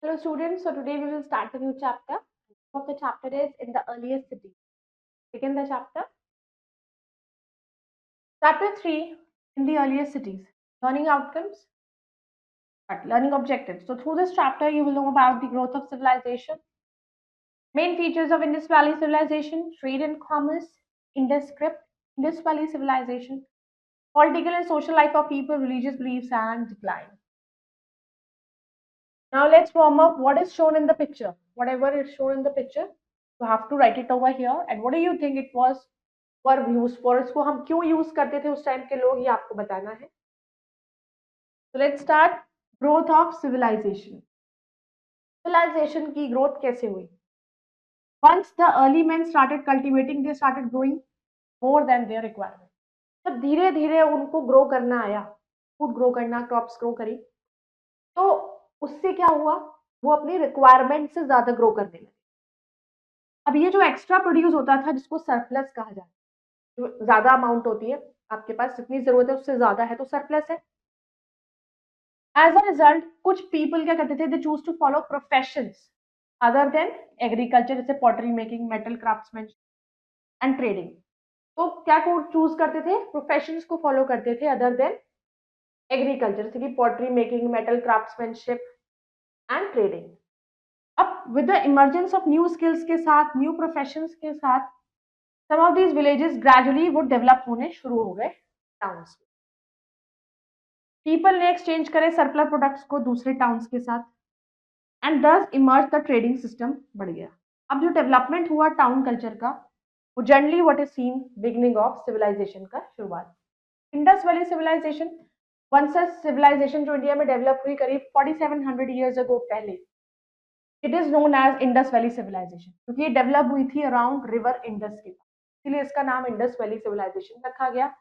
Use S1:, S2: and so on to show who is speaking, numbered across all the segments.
S1: Hello students, so today we will start a new chapter. The name of the chapter is In the Earliest Cities. Begin the chapter. Chapter 3, In the Earliest Cities. Learning outcomes, but learning objectives. So through this chapter you will know about the growth of civilization, main features of Indus Valley civilization, trade and commerce, Indus script, Indus Valley civilization, political and social life of people, religious beliefs and decline. Now let's warm up what is shown in the picture. Whatever is shown in the picture, you have to write it over here. And what do you think it was for use for? इसको हम क्यों use करते थे उस time के लोग, ये आपको बताना है. So let's start. Growth of civilization. Civilization की growth कैसे हुई? Once the early men started cultivating, they started growing more than their requirement. जब धीरे धीरे उनको ग्रो करना आया, फूड ग्रो करना, क्रॉप्स ग्रो करी, तो उससे क्या हुआ, वो अपनी रिक्वायरमेंट से ज्यादा ग्रो करने लगे. अब ये जो एक्स्ट्रा प्रोड्यूस होता था जिसको सरप्लस कहा जाता है, जो ज्यादा अमाउंट होती है, आपके पास जितनी जरूरत है उससे ज्यादा है तो सरप्लस है. एज अ रिजल्ट कुछ पीपल क्या करते थे, they choose to follow professions other than agriculture, जैसे pottery making, metal craftsmanship and trading. तो क्या को चूज करते थे, प्रोफेशंस को फॉलो करते थे अदर देन एग्रीकल्चर, जैसे कि pottery making, metal craftsmanship and trading. अब with the emergence of new skills के साथ, न्यू प्रोफेशंस के साथ, some of these villages gradually वो डेवलप होने शुरू हो गए टाउन्स में. पीपल ने एक्सचेंज करे सरप्लस प्रोडक्ट्स को दूसरे टाउन्स के साथ, एंड दस इमर्ज द ट्रेडिंग सिस्टम बढ़ गया. अब जो डेवलपमेंट हुआ टाउन कल्चर का, वो generally what is seen beginning of civilisation का शुरुआत. Indus valley Civilisation, one such civilisation जो इंडिया में डेवलप हुई करीब 4700 ईयर्स अगो पहले, it is known as Indus valley Civilisation, क्योंकि ये डेवलप हुई थी अराउंड रिवर इंडस के पास, इसलिए इसका नाम इंडस वैली सिविलाइजेशन रखा गया.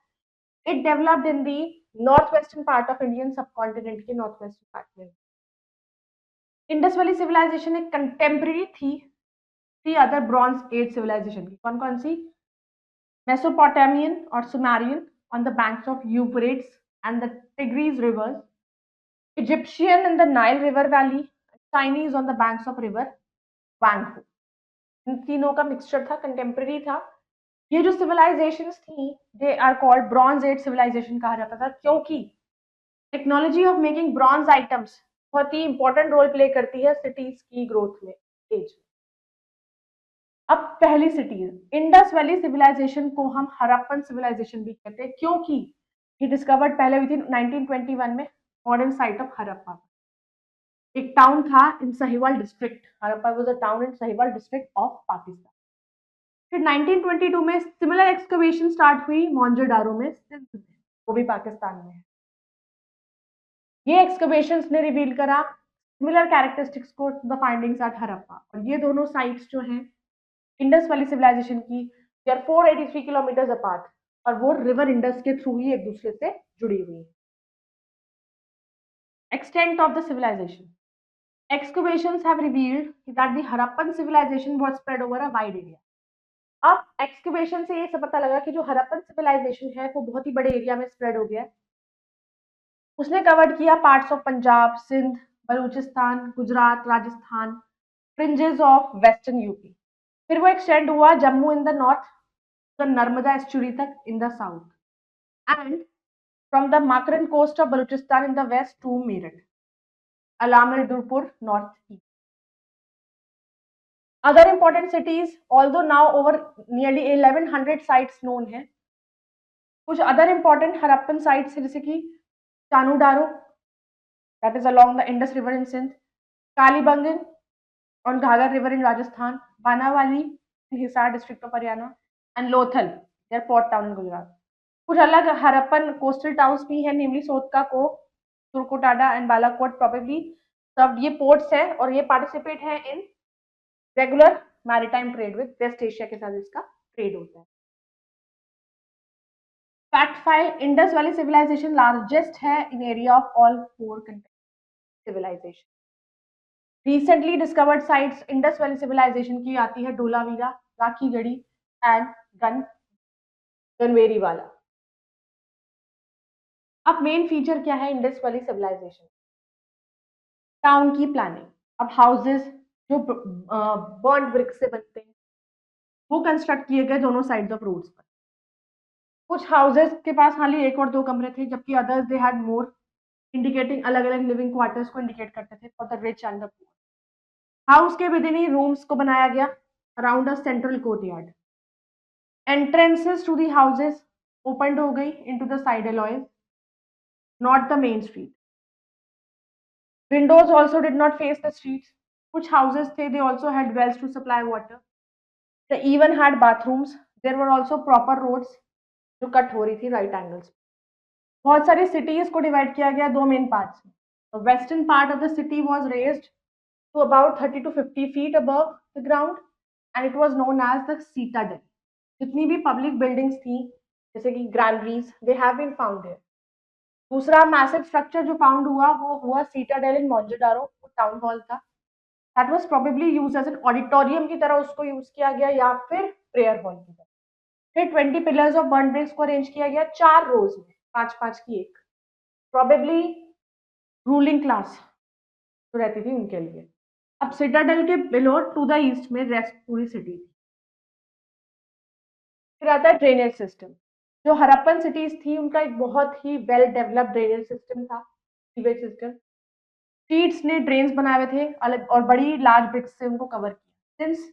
S1: It developed in the north western part of Indian subcontinent के नॉर्थ वेस्टर्न पार्ट में. इंडस वैली सिविलाइजेशन एक कंटेम्प्रेरी थी three other bronze age civilization की. कौन कौन सी? मेसोपोटामियन और Sumerian on the banks of Euphrates and the Tigris rivers, Egyptian in the Nile river valley, Chinese on the banks of river Huang Ho. इन तीनों का मिक्सचर था, कंटेम्प्रेरी था. ये जो सिविलाइजेशंस थी, they are called bronze age civilisation कहा जाता था, क्योंकि technology of making bronze items बहुत ही इंपॉर्टेंट रोल प्ले करती है सिटीज की ग्रोथ में, एज में. अब पहली सिटीज, इंडस वैली सिविलाइजेशन को हम हरप्पन सिविलाइजेशन भी कहते हैं, क्योंकि ये डिस्कवर्ड पहले हुई थी 1921 में मॉडर्न साइट ऑफ हरप्पा. एक टाउन था in Sahiwal district, Harappa was a town in Sahiwal district of Pakistan. फिर 1922 में सिमिलर एक्सकवेशन स्टार्ट हुई मोहनजोदारो में, सिंध में, वो भी पाकिस्तान में है. ये एक्सकवेशंस ने रिवील करा सिमिलर कैरेक्टरिस्टिक्स को द फाइंडिंग्स एट हरप्पा. और ये दोनों साइट्स जो हैं इंडस वैली सिविलाइजेशन की, दे आर 483 किलोमीटर अपार्ट, और वो रिवर इंडस के थ्रू ही एक दूसरे से जुड़ी हुई है. Extent of the civilisation, excavations have revealed that the Harappan civilization was spread over a wide area. अब एक्सकवेशन से ये सब पता लगा कि जो हरप्पन सिविलाइजेशन है वो बहुत ही बड़े एरिया में स्प्रेड हो गया. उसने कवर किया parts of Punjab, Sindh, Baluchistan, Gujarat, Rajasthan, fringes of western UP. फिर वो एक्सटेंड हुआ Jammu in the north, the Narmada estuary तक in the south, and from the Makran coast of Baluchistan in the west to Meerut, Alamgirpur north east. Other important cities, although now over nearly 1100 sites known है. कुछ other important Harappan sites है जैसे कि Chanhudaro, that is along the Indus river in Sindh, Kalibangan on Ghaggar river in Rajasthan, Banawali in Hisar district of Haryana, and Lothal their port town in Gujarat. कुछ अलग Harappan coastal towns भी हैं, नेमली सोतका को, तुर्कोटाडा एंड बालाकोट प्रोबेबली. सब ये पोर्ट्स हैं और ये पार्टिसिपेट हैं in regular maritime trade with West Asia के साथ इसका ट्रेड होता है. Fact file, Indus valley civilization largest है in area of all four civilization. Recently discovered sites Indus valley civilization की आती है डोलावीरा, राखीगढ़ी एंड गनवेरी वाला. अब मेन फीचर क्या है इंडस वैली सिविलाइजेशन? टाउन की प्लानिंग. अब हाउसेस जो बर्न्ड ब्रिक से बनते हैं वो कंस्ट्रक्ट किए गए दोनों साइड्स ऑफ रोड्स पर। कुछ हाउसेस के पास खाली एक और दो कमरे थे, जबकि others they had more, indicating अलग अलग लिविंग क्वार्टर्स को इंडिकेट करते थे for the rich and the poor. House के विद इन ही रूम्स को बनाया गया around a central courtyard. Entrances to the houses opened हो गई into the side alleys, not the main street. Windows also did not face the streets. कुछ houses थे, they also had wells to supply water, they even had bathrooms, there were also proper roads जो cut हो रही थी right angles. बहुत सारी cities को divide किया गया दो मेन पार्ट्स में। The western part of the city was raised to about 30 to 50 feet above the ground and it was known as the citadel. जितनी भी पब्लिक बिल्डिंग्स थी जैसे कि granaries, they have been found there. दूसरा massive structure जो found हुआ वो हुआ सीटाडेल इन मोंजेडारो, वो टाउन हॉल था। That was probably used as an auditorium की तरह उसको यूज किया गया या फिर प्रेयर हॉल की तरह। फिर 20 पिलर्स ऑफ बर्न ब्रिक्स को अरेंज किया गया 4 रोज में, 5-5 की एक, प्रोबेबली रूलिंग क्लास जो रहती थी उनके लिए। अब सिटाडेल के बिलो टू द ईस्ट में रेस्ट पूरी सिटी थी। फिर आता है ड्रेनेज सिस्टम। जो हरप्पन सिटीज थी उनका एक बहुत ही वेल डेवलप्ड ड्रेनेज सिस्टम था, सीवेज सिस्टम। स्ट्रीट्स ने ड्रेन्स बनाए हुए थे अलग और बड़ी लार्ज ब्रिक्स से उनको कवर किया। सिंस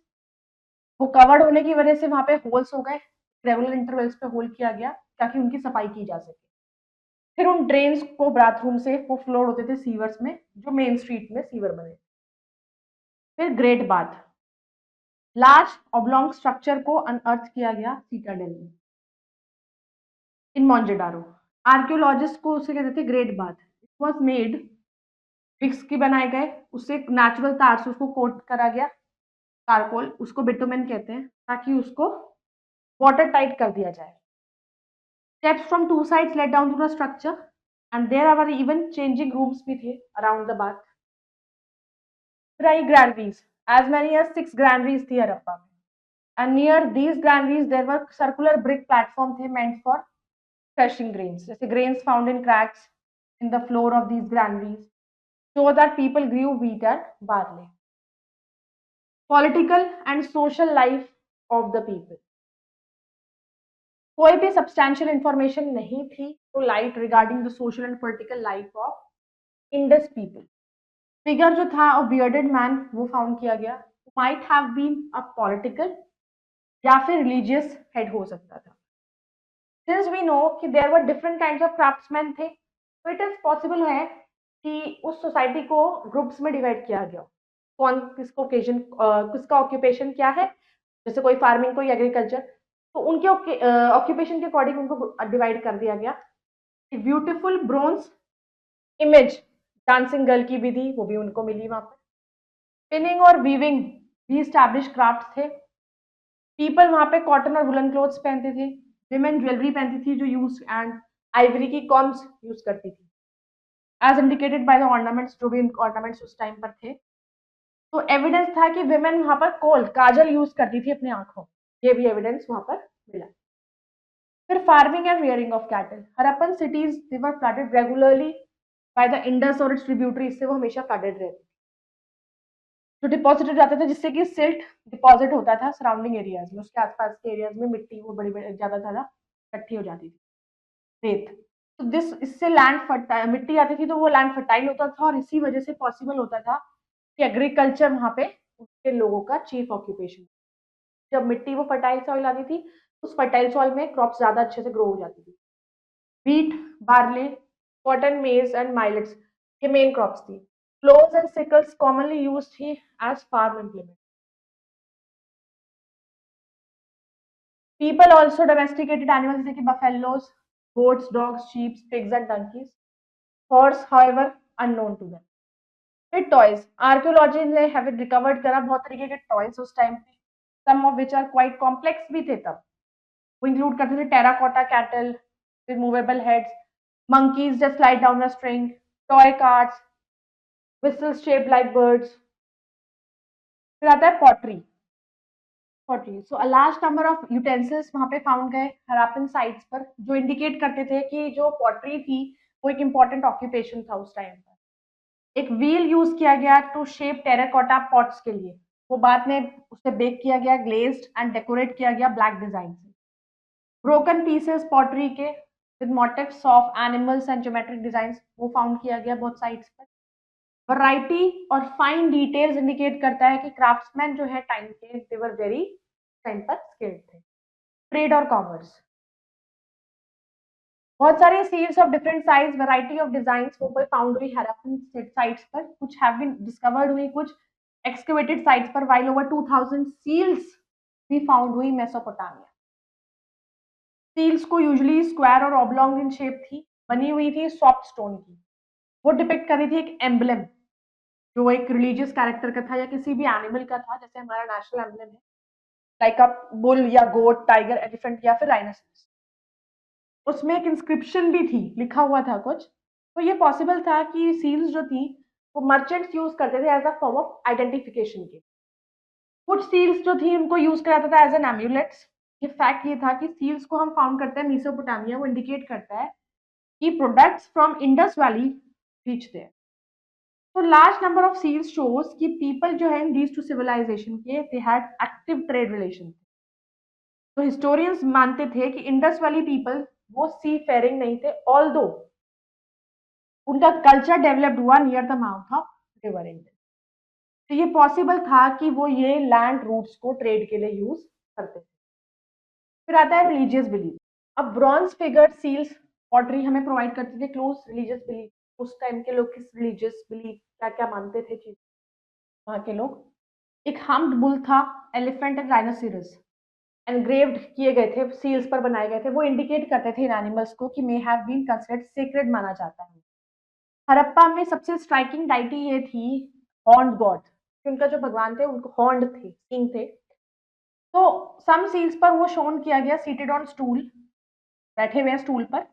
S1: वो कवर्ड होने की वजह से वहां पे होल्स हो गए, रेगुलर इंटरवल्स पे होल किया गया ताकि उनकी सफाई की जा सके। फिर उन ड्रेन्स को बाथरूम से वो फ्लोर होते थे सीवर्स में, जो मेन स्ट्रीट में सीवर बने। फिर ग्रेट बाथ, लार्ज ऑब्लोंग स्ट्रक्चर को अनअर्थ किया गया सीटाडेल में इन मोंजेडारो। आर्कियोलॉजिस्ट को उसे कहते थे great bath. It was made bricks के बनाए गए, उससे नेचुरल तार से उसको कोट करा गया, चारकोल, उसको बिटुमेन कहते हैं, ताकि उसको वाटर टाइट कर दिया जाए। Steps from two sides led down to the structure and there are even changing rooms भी थे अराउंड द बाथ। फिर आई granaries, as many as 6 granaries थी हरप्पा में। And near these granaries there were circular brick platform थे meant for crushing grains. जैसे grains found in cracks in the floor of these granaries show that people grew wheat and barley. Political and social life of the people. कोई भी substantial information नहीं थी to light regarding the social and political life of Indus people. Figure जो था a bearded man वो found किया गया, might have been a political या फिर रिलीजियस हेड हो सकता था। सिंस वी नो कि there were different kinds of craftsman थे, तो इट इज पॉसिबल है कि उस सोसाइटी को ग्रुप्स में डिवाइड किया गया। कौन किसको ओकेजन किसका ऑक्यूपेशन क्या है, जैसे कोई फार्मिंग कोई एग्रीकल्चर, तो उनके ऑक्यूपेशन के अकॉर्डिंग उनको डिवाइड कर दिया गया। Beautiful bronze image dancing girl की भी थी, वो भी उनको मिली वहां पर। स्पिनिंग और वीविंग भी स्टैब्लिश क्राफ्ट थे। पीपल वहां पे कॉटन और वुलन क्लोथ्स पहनते थे, विमेन ज्वेलरी पहनती थी जो यूज एंड आइवरी की कॉम्स यूज करती थी, as indicated by the ornaments, जो भी ऑर्नामेंट्स उस टाइम पर थे। तो एविडेंस था कि विमेन वहां पर कोल काजल यूज करती थी अपनी आंखों, ये भी एविडेंस वहां पर मिला। फिर farming and rearing of cattle. Harappan cities they were flooded regularly by the Indus और इट्स ट्रिब्यूटरीज से वो हमेशा फ्लडेड रहती, जो डिपॉजिट हो जाते थे, जिससे कि सिल्ट डिपॉजिट होता था सराउंडिंग एरियाज में, उसके आसपास के एरियाज में मिट्टी वो बड़ी ज्यादा ज्यादा इकट्ठी हो जाती थी, रेत। तो दिस इससे लैंड फर्टाइल, मिट्टी आती थी तो वो लैंड फर्टाइल होता था और इसी वजह से पॉसिबल होता था कि एग्रीकल्चर वहां पे उसके लोगों का चीफ ऑक्यूपेशन। जब मिट्टी वो फर्टाइल सॉइल आती थी, उस फर्टाइल सॉइल में क्रॉप ज्यादा अच्छे से ग्रो हो जाती थी। Wheat, barley, cotton, maize and millets ये मेन क्रॉप्स थी। Ploughs and sickles commonly used थी as farm implement. People also domesticated animals जैसे कि buffaloes, goats, dogs, sheep, pigs and donkeys. Horse, however, unknown to them. फिर toys. Archaeology ने have recovered करा बहुत तरीके के toys उस टाइम पे. Some of which are quite complex भी थे तब. वो include करते थे terracotta cattle with movable heads, monkeys just slide down a string, toy carts, whistles shaped like birds. फिर आता है pottery. So a large number of utensils वहां पे फाउंड गए हरापन साइट्स पर, जो इंडिकेट करते थे कि जो पॉटरी थी वो एक इम्पॉर्टेंट ऑक्यूपेशन था उस टाइम पर। एक व्हील यूज किया गया टू शेप टेराकोटा पॉट्स के लिए, वो बाद में उसे बेक किया गया, ग्लेज्ड एंड डेकोरेट किया गया ब्लैक डिजाइन से। ब्रोकन पीसेस पॉटरी के with motifs of animals and geometric designs, वो फाउंड किया गया बहुत साइट्स पर। वैरायटी और फाइन डिटेल्स इंडिकेट करता है कि क्राफ्ट्समैन जो है टाइम के, दे वर वेरी टाइम पर स्किल्ड थे। ट्रेड और कॉमर्स, बहुत सारे seals of different size, variety of designs वो कोई फाउंड हुई हड़प्पन साइट्स पर, कुछ हैव बीन डिस्कवर्ड हुई, कुछ एक्सकेवेटेड साइट्स पर, व्हाइल ओवर 2000 सील्स भी फाउंड हुई मेसोपोटामिया। सील्स को यूजुअली स्क्वायर और ऑब्लॉन्ग इन शेप थी, बनी हुई थी सॉफ्ट स्टोन की। वो डिपिक्ट कर रही थी एक एम्बलम, जो एक रिलीजियस कैरेक्टर का था या किसी भी एनिमल का था, जैसे हमारा नेशनल एम्बलम है लाइक अ बुल या गोट, टाइगर, एलिफेंट या फिर राइनोसरस। उसमें एक इंस्क्रिप्शन भी थी, लिखा हुआ था कुछ। तो ये पॉसिबल था कि सील्स जो थी वो मर्चेंट्स यूज करते थे as a form of identification के। कुछ सील्स जो थी उनको यूज करा जाता था एज एन एम्यूलेट्स। ये फैक्ट ये था कि सील्स को हम फाउंड करते हैं मेसोपोटामिया, वो इंडिकेट करता है कि products from Indus valley reach there. तो large number of seals shows कि पीपल जो है इन दीज टू सिविलाइजेशन के, they had active trade relation. तो हिस्टोरियंस मानते थे कि इंडस वैली पीपल वो सी फेयरिंग नहीं थे, ऑल्दो उनका कल्चर डेवलप्ड हुआ near the mouth of river Indus. तो ये पॉसिबल था कि वो ये लैंड रूट्स को ट्रेड के लिए यूज करते थे। फिर आता है रिलीजियस बिलीफ। अब ब्रॉन्ज फिगर सील्स पॉटरी हमें प्रोवाइड करते थे क्लोज रिलीजियस बिलीफ। उस टाइम के लोग किस रिलीजियस बिलीफ क्या क्या मानते थे चीज, वहां के लोग। एक हम्प्ड बुल था, एलिफेंट एंड राइनोसिरस एनग्रेव्ड किए गए थे, सील्स पर बनाए गए थे। वो इंडिकेट करते थे इन एनिमल्स को कि may have been considered sacred माना जाता है। हड़प्पा में सबसे स्ट्राइकिंग डाइटी ये थी हॉर्न्ड गॉड, उनका जो भगवान थे उनको हॉर्न्ड थे, किंग थे। तो सम सील्स पर वो शोन किया गया सीटेड ऑन स्टूल, बैठे हुए हैं स्टूल पर,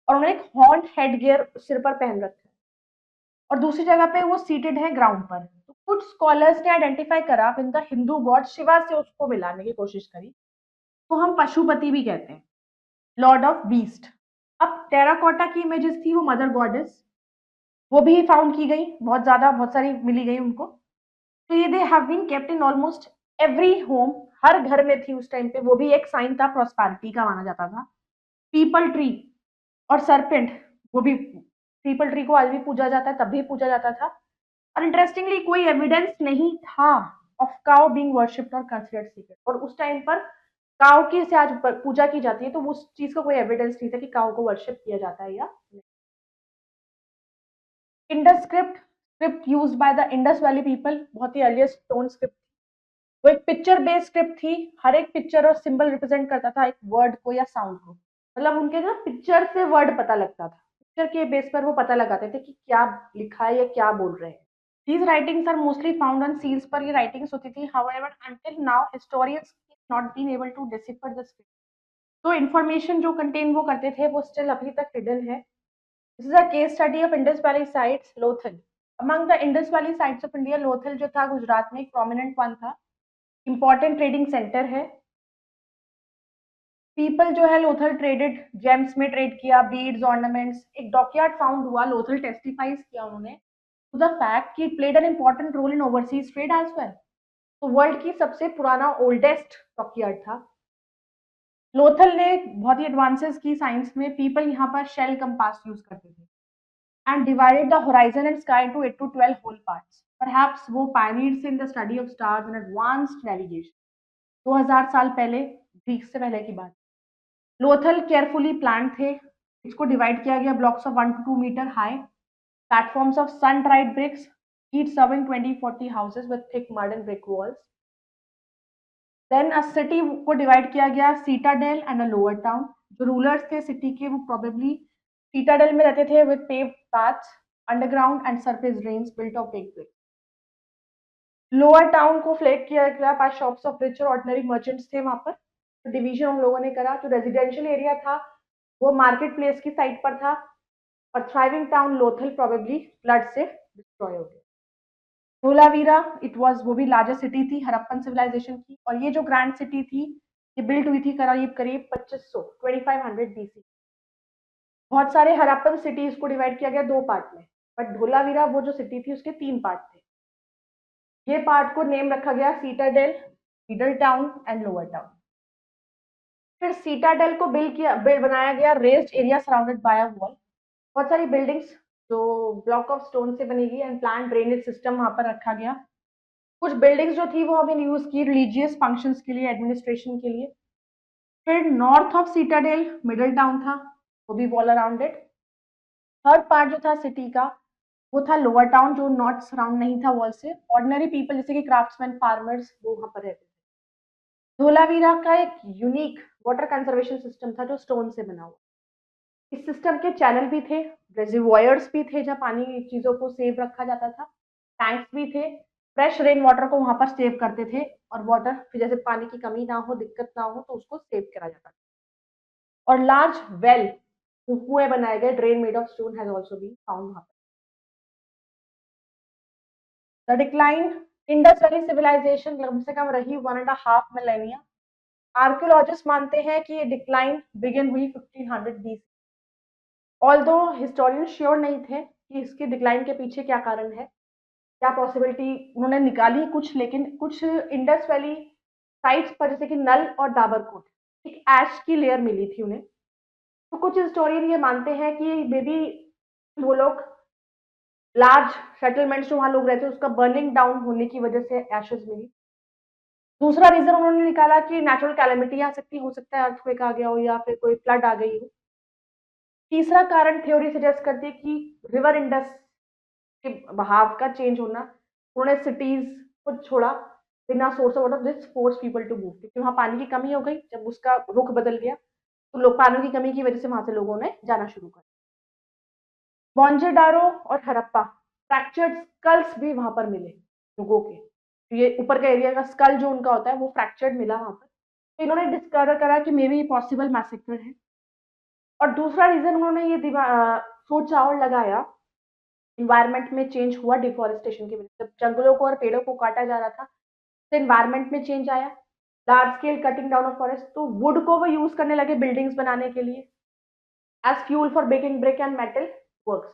S1: और उन्होंने एक हॉर्न्ड हेड गियर सिर पर पहन रखा है, और दूसरी जगह पे वो सीटेड है ग्राउंड पर। तो कुछ स्कॉलर्स ने आइडेंटिफाई करा with the Hindu God Shiva से, उसको मिलाने की कोशिश करी, तो हम पशुपति भी कहते हैं, लॉर्ड ऑफ बीस्ट। अब टेराकोटा की इमेजेस थी, वो मदर गॉडेस, वो भी फाउंड की गई, बहुत ज्यादा, बहुत सारी मिली गई उनको। तो ये they have been kept in almost every home, हर घर में थी उस टाइम पे। वो भी एक साइन था प्रॉस्पेरिटी का माना जाता था। पीपल ट्री और सरपेंट, वो भी, पीपल ट्री को आज भी पूजा जाता है, तब भी पूजा जाता था। और इंटरेस्टिंगली कोई एविडेंस नहीं था ऑफ काउ बीइंग वर्शिप्ड और कंसिडर्ड सीक्रेट। और उस टाइम पर काउ की से आज पूजा की जाती है, तो उस चीज का कोई एविडेंस नहीं था कि काउ को वर्शिप किया जाता है या नहीं। Indus script, script used by the Indus valley people, बहुत ही अर्लीस्ट स्टोन स्क्रिप्ट। वो एक पिक्चर बेस्ड स्क्रिप्ट थी, हर एक पिक्चर और सिंबल रिप्रेजेंट करता था एक वर्ड को या साउंड को। मतलब उनके ना पिक्चर से वर्ड पता लगता था, पिक्चर के बेस पर वो पता लगाते थे कि क्या लिखा है या क्या बोल रहे हैं। These writings are mostly found on seals पर ये writings होती थी। However, until now, historians have not been able to decipher the script. तो information जो contain वो करते थे वो still अभी तक hidden है। This is a case study of Indus Valley sites, Lothal. Among the Indus Valley sites of India, Lothal जो था गुजरात में एक prominent one था, important trading center है। पीपल जो है लोथल ट्रेडेड, जेम्स में ट्रेड किया, बीड्स, ऑर्नामेंट्स। एक डॉकयार्ड फाउंड हुआ, लोथल टेस्टिफाइज किया उन्होंने टू द फैक्ट कि it played an important role in overseas trade as well. तो वर्ल्ड की सबसे पुराना ओल्डेस्ट डॉकयार्ड था। लोथल ने बहुत ही एडवांसेस की साइंस में। पीपल यहाँ पर शेल कंपास यूज करते थे and divided the horizon and sky to 8 to 12 whole parts. Perhaps वो pioneers in the study of stars and advanced navigation. 2000 साल पहले, ग्रीक से पहले की बात। लोथल केयरफुली प्लान थे। इसको डिवाइड किया गया blocks of 1 to 2 metre high, platforms of sun dried bricks, each serving 20-40 houses with thick mud and brick walls. Then a city को डिवाइड किया गया citadel and a lower town. जो rulers थे city के वो probably citadel में रहते थे with paved paths, underground and surface drains built of big brick. Lower town को फ्लैग किया गया बाय शॉप्स ऑफ रिच और ऑर्डिनरी मर्चेंट्स थे वहां पर। डिवीजन हम लोगों ने करा। जो रेजिडेंशियल एरिया था वो मार्केट प्लेस की साइड पर था, और thriving town Lothal probably flood से डिस्ट्रॉय हो गया। धोलावीरा, इट वाज, वो भी लार्जेस्ट सिटी थी हड़प्पन सिविलाइजेशन की। और ये जो ग्रैंड सिटी थी ये बिल्ट हुई थी करीब करीब 2500 2500 BC। बहुत सारे हड़प्पन सिटीज को डिवाइड किया गया दो पार्ट में। बट धोलावीरा वो जो सिटी थी उसके 3 पार्ट थे। ये पार्ट को नेम रखा गया citadel, middle town and lower town. फिर सीटाडेल को बिल्ड बनाया गया raised area surrounded by a wall. बहुत सारी बिल्डिंग्स जो ब्लॉक ऑफ स्टोन से बनी गई एंड प्लान ड्रेनेज सिस्टम वहां पर रखा गया। कुछ बिल्डिंग्स जो थी वो हमने यूज की रिलीजियस फंक्शंस के लिए, एडमिनिस्ट्रेशन के लिए। फिर north of citadel middle town था, वो भी वॉल अराउंडेड। थर्ड पार्ट जो था सिटी का वो था लोअर टाउन, जो नॉट सराउंड नहीं था वॉल से। ऑर्डिनरी पीपल जैसे कि क्राफ्ट्समैन, फार्मर्स, वो वहां पर रहते थे। धोलावीरा का एक यूनिक वाटर कंजर्वेशन सिस्टम था जो स्टोन से बना हुआ। इस सिस्टम के चैनल भी थे, रिजर्वॉयर्स भी थे जहाँ पानी चीजों को सेव रखा जाता था, टैंक्स भी थे, फ्रेश रेन वाटर को वहां पर सेव करते थे। और वाटर फिर जैसे पानी की कमी ना हो, दिक्कत ना हो, तो उसको सेव करा जाता था। और लार्ज वेल, कुएं बनाए गए, drain made of stone has also been found वहां पर। The decline, Indus valley civilization कम से कम रही 1.5 मिलेनिया। आर्कियोलॉजिस्ट मानते हैं कि ये डिक्लाइन बिगिन हुई 1500 BC। ऑल्दो हिस्टोरियन श्योर नहीं थे कि इसके डिक्लाइन के पीछे क्या कारण है, क्या पॉसिबिलिटी उन्होंने निकाली कुछ, लेकिन कुछ इंडस वैली साइट्स पर जैसे कि नल और दाबरकोट एक ऐश की लेयर मिली थी उन्हें। तो कुछ हिस्टोरियन ये मानते हैं कि मे बी वो लोग लार्ज सेटलमेंट्स जो वहां लोग रहते हैं उसका बर्निंग डाउन होने की वजह से एशेज मिली। दूसरा रीजन उन्होंने निकाला कि नेचुरल कैलेमिटी आ सकती, हो सकता है अर्थक्वेक आ गया हो या फिर कोई फ्लड आ गई हो। तीसरा कारण थ्योरी सजेस्ट करती है कि रिवर इंडस के बहाव का चेंज होना। उन्होंने सिटीज को छोड़ा बिना source of water, this force people to move, क्योंकि वहां पानी की कमी हो गई। जब उसका रुख बदल गया तो लोग पानी की कमी की वजह से वहां से लोगों ने जाना शुरू कर। मोहनजोदारो और हड़प्पा, फ्रैक्चर्ड स्कल्स भी वहां पर मिले लोगों के। तो ये ऊपर का एरिया का स्कल जो उनका होता है वो फ्रैक्चर्ड मिला वहां पर। तो इन्होंने डिस्कवर करा कि मे बी पॉसिबल मैसेकर है। और दूसरा रीजन उन्होंने ये सोचा और लगाया, इन्वायरमेंट में चेंज हुआ डिफॉरेस्टेशन की वजह से। जब जंगलों को और पेड़ों को काटा जा रहा था तो इन्वायरमेंट में चेंज आया, large scale cutting down of forest, तो वुड को वो यूज करने लगे बिल्डिंग्स बनाने के लिए as fuel for baking brick and metal works.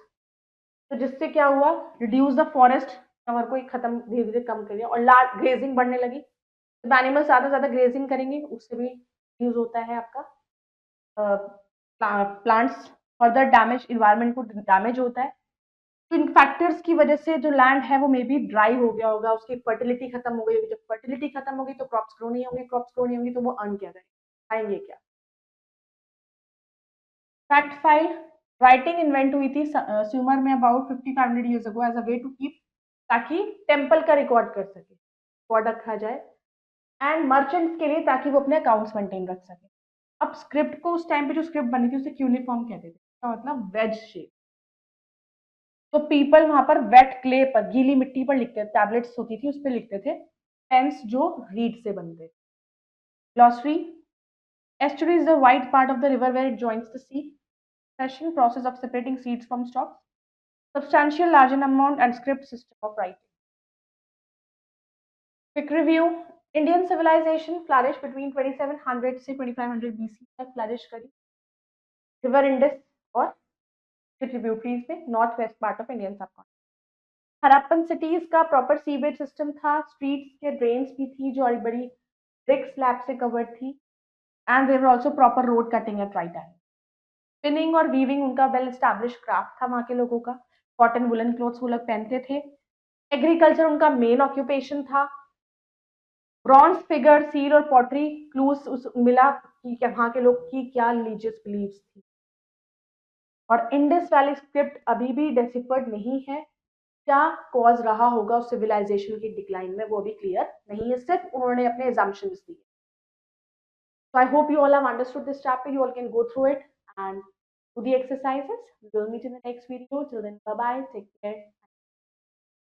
S1: तो जिससे क्या हुआ, रिड्यूस द फॉरेस्ट कवर को खत्म, धीरे धीरे कम कर दिया। और लार्ज ग्रेजिंग बढ़ने लगी, जब एनिमल ज्यादा ज्यादा ग्रेजिंग करेंगे उससे भी यूज होता है आपका प्लांट्स, फर्दर डैमेज, इन्वायरमेंट को डैमेज होता है। तो इन फैक्टर्स की वजह से जो लैंड है वो मे बी ड्राई हो गया होगा, उसकी फर्टिलिटी खत्म हो गई होगी। जब फर्टिलिटी खत्म होगी तो क्रॉप्स ग्रो नहीं होंगे, क्रॉप्स ग्रो नहीं होंगी तो वो अर्न क्या करेंगे, खाएंगे क्या। फैक्ट फाइल, राइटिंग इन्वेंट हुई थी सुमर में about 5500 years ago as a way to keep, ताकि टेम्पल का रिकॉर्ड कर सके, रिकॉर्ड रखा जाए, एंड मर्चेंट्स के लिए ताकि वो अपने अकाउंट्स मेंटेन रख सके। अब स्क्रिप्ट को, उस टाइम पे जो स्क्रिप्ट बनी थी उसे क्यूनिफॉर्म कहते थे, इसका मतलब वेज शेप। तो पीपल वहां पर वेट क्ले पर, गीली मिट्टी पर लिखते थे, टैबलेट्स होती थी उस पर लिखते थे, पेन्स जो रीड से बनते। Glossary, estuary is the white part of the river where it joins the sea. Threshing process of separating seeds from stalks. Substantial large amount and script system of writing. Quick review. Indian civilization flourished between 2700 से 2500 BC तक flourish करी river Indus और tributaries में north west part of Indian subcontinent. Harappan cities का proper sewage system था, streets के drains भी थी जो बड़ी ब्रिक स्लैब से कवर्ड थी, and there were also proper road cutting at right time. Spinning और वीविंग उनका वेल एस्टैब्लिश क्राफ्ट था वहां के लोगों का, कॉटन वुलन क्लोथ्स वो लोग पहनते थे। एग्रीकल्चर उनका मेन ऑक्यूपेशन था। ब्रॉन्ज फिगर, सील और पॉटरी क्लूज मिला कि वहां के लोग की क्या रिलीजियस बिलीव्स थी। और इंडस वैली स्क्रिप्ट अभी भी डेसिफर्ड नहीं है। क्या कॉज रहा होगा उस सिविलाइजेशन की डिक्लाइन में वो भी क्लियर नहीं है, सिर्फ उन्होंने अपने assumptions दिए। So I hope you all have understood this chapter. You all can go through it and do the exercises. We will meet in the next video. Till then, bye bye. Take care.